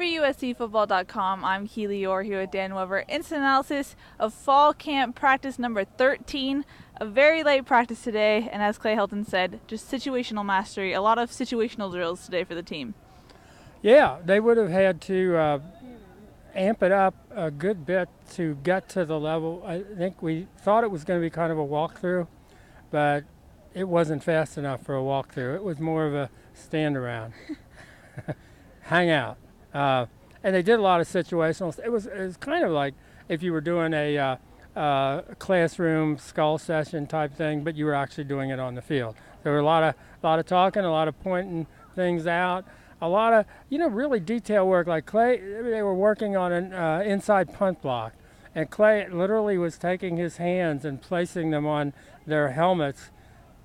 For USCFootball.com, I'm Keely Eure here with Dan Weber. Instant analysis of fall camp practice number 13. A very late practice today, and as Clay Helton said, just situational mastery. A lot of situational drills today for the team. Yeah, they would have had to amp it up a good bit to get to the level. I think we thought it was going to be kind of a walkthrough, but it wasn't fast enough for a walkthrough. It was more of a stand around, hang out. And they did a lot of situational. It was kind of like if you were doing a classroom skull session type thing, but you were actually doing it on the field. There were a lot of talking, a lot of pointing things out, a lot of really detailed work. Like Clay, they were working on an inside punt block, and Clay literally was taking his hands and placing them on their helmets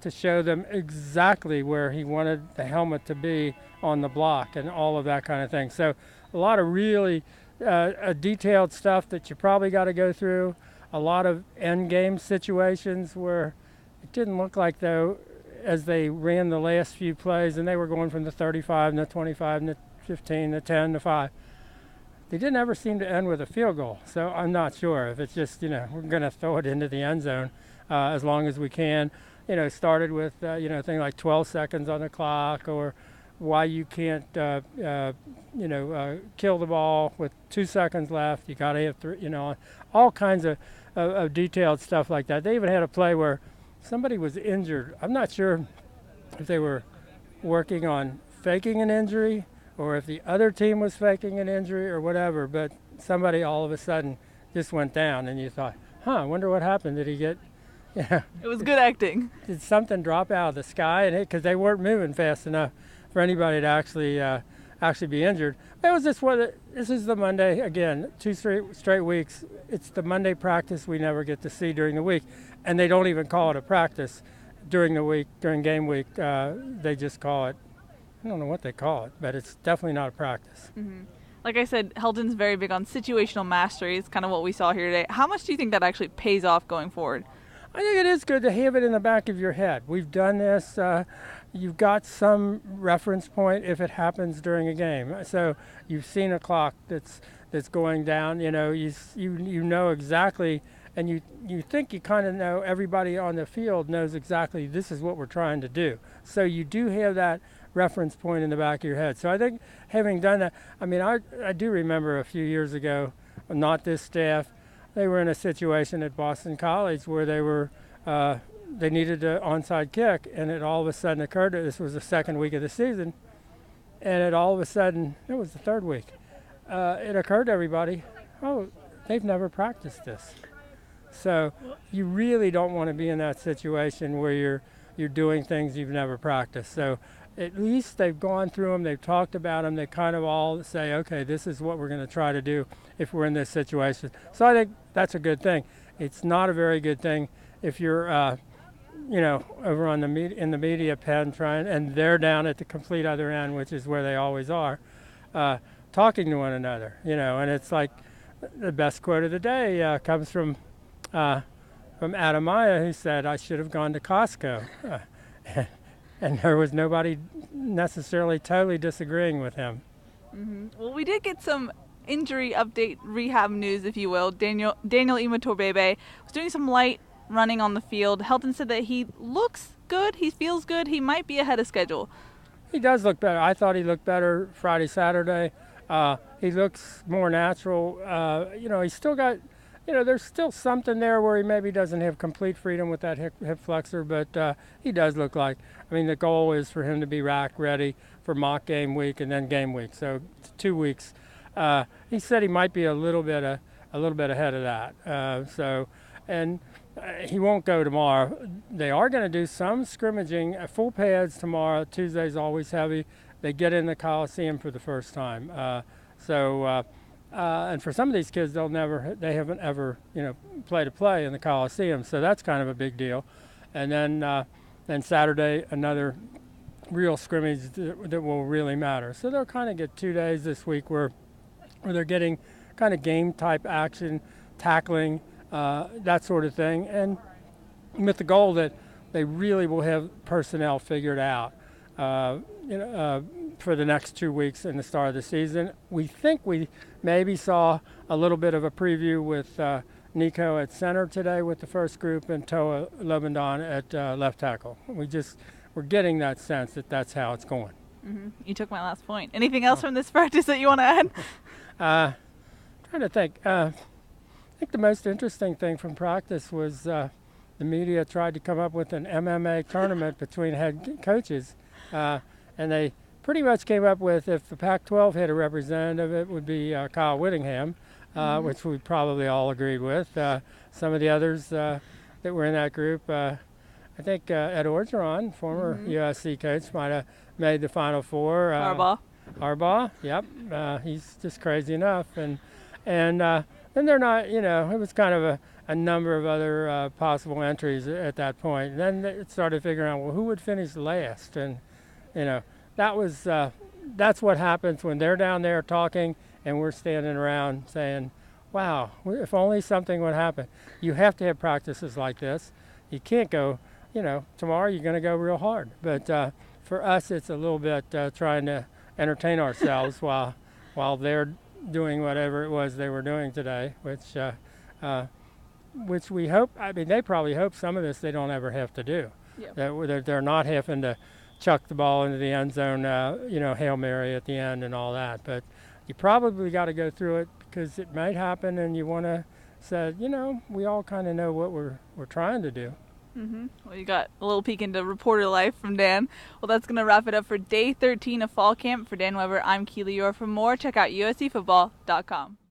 to show them exactly where he wanted the helmet to be on the block and all of that kind of thing. So a lot of really detailed stuff that you probably got to go through. A lot of end game situations where it didn't look like, though, as they ran the last few plays and they were going from the 35 and the 25 and the 15, the 10, the 5. They didn't ever seem to end with a field goal. So I'm not sure if it's just, we're going to throw it into the end zone as long as we can. Started with, thing like 12 seconds on the clock, or why you can't, kill the ball with 2 seconds left. You got to have three, all kinds of detailed stuff like that. They even had a play where somebody was injured. I'm not sure if they were working on faking an injury or if the other team was faking an injury or whatever, but somebody all of a sudden just went down, and you thought, I wonder what happened. Did he get... Yeah. It was good acting. Did something drop out of the sky? And because they weren't moving fast enough for anybody to actually be injured. It was just this is the Monday again, 2 straight weeks. It's the Monday practice we never get to see during the week, and they don't even call it a practice during the week, during game week. They just call it. I don't know what they call it, but it's definitely not a practice. Mm-hmm. Like I said, Helton's very big on situational mastery. It's kind of what we saw here today. How much do you think that actually pays off going forward? I think it is good to have it in the back of your head. We've done this. You've got some reference point if it happens during a game. So you've seen a clock that's going down. You know exactly, and you think you kind of know. Everybody on the field knows exactly this is what we're trying to do. So you do have that reference point in the back of your head. So I think having done that, I do remember a few years ago, not this staff. They were in a situation at Boston College where they needed an onside kick, and it all of a sudden occurred. This was the second week of the season, and it all of a sudden, it was the third week. It occurred to everybody, they've never practiced this. So you really don't want to be in that situation where you're doing things you've never practiced. So at least they've gone through them, they've talked about them, they kind of all say, okay, this is what we're going to try to do if we're in this situation. So I think that's a good thing. It's not a very good thing if you're, over on in the media pen and they're down at the complete other end, which is where they always are, talking to one another, and it's like the best quote of the day comes from Adam Maya, who said, I should have gone to Costco. And there was nobody necessarily totally disagreeing with him. Mm-hmm. Well, we did get some injury update rehab news, if you will. Daniel Imatorbhebhe was doing some light running on the field. Helton said that he looks good, he feels good, he might be ahead of schedule. He does look better. I thought he looked better Friday, Saturday. He looks more natural. He's still got... there's still something there where he maybe doesn't have complete freedom with that hip flexor, but he does look like. The goal is for him to be rack ready for mock game week and then game week. So 2 weeks. He said he might be a little bit ahead of that. He won't go tomorrow. They are going to do some scrimmaging, full pads tomorrow. Tuesday's always heavy. They get in the Coliseum for the first time. And for some of these kids, they haven't ever, played a play in the Coliseum, so that's kind of a big deal. And then Saturday, another real scrimmage that will really matter. So they'll kind of get 2 days this week where they're getting kind of game-type action, tackling, that sort of thing, and with the goal that they really will have personnel figured out. for the next 2 weeks in the start of the season. We think we maybe saw a little bit of a preview with Nico at center today with the first group and Toa Lobendon at left tackle. We're getting that sense that that's how it's going. Mm-hmm. You took my last point. Anything else from this practice that you want to add? Trying to think. I think the most interesting thing from practice was the media tried to come up with an MMA tournament between head coaches, and they pretty much came up with, if the Pac-12 had a representative, it would be Kyle Whittingham, which we probably all agreed with. Some of the others that were in that group, I think Ed Orgeron, former USC coach, might have made the Final Four. Harbaugh, yep. He's just crazy enough. And they're not, it was kind of a number of other possible entries at that point. And then it started figuring out, well, who would finish last? And, that's what happens when they're down there talking and we're standing around saying, wow, if only something would happen. You have to have practices like this. You can't go, tomorrow you're going to go real hard. But for us, it's a little bit trying to entertain ourselves while they're doing whatever it was they were doing today, which we hope. I mean, they probably hope some of this they don't ever have to do. Yep. That they're not having to chuck the ball into the end zone, Hail Mary at the end and all that. But you probably got to go through it because it might happen, and you want to say, we all kind of know what we're trying to do. Mm-hmm. Well, you got a little peek into reporter life from Dan. Well, that's going to wrap it up for day 13 of fall camp. For Dan Weber, I'm Keely Eure. For more, check out uscfootball.com.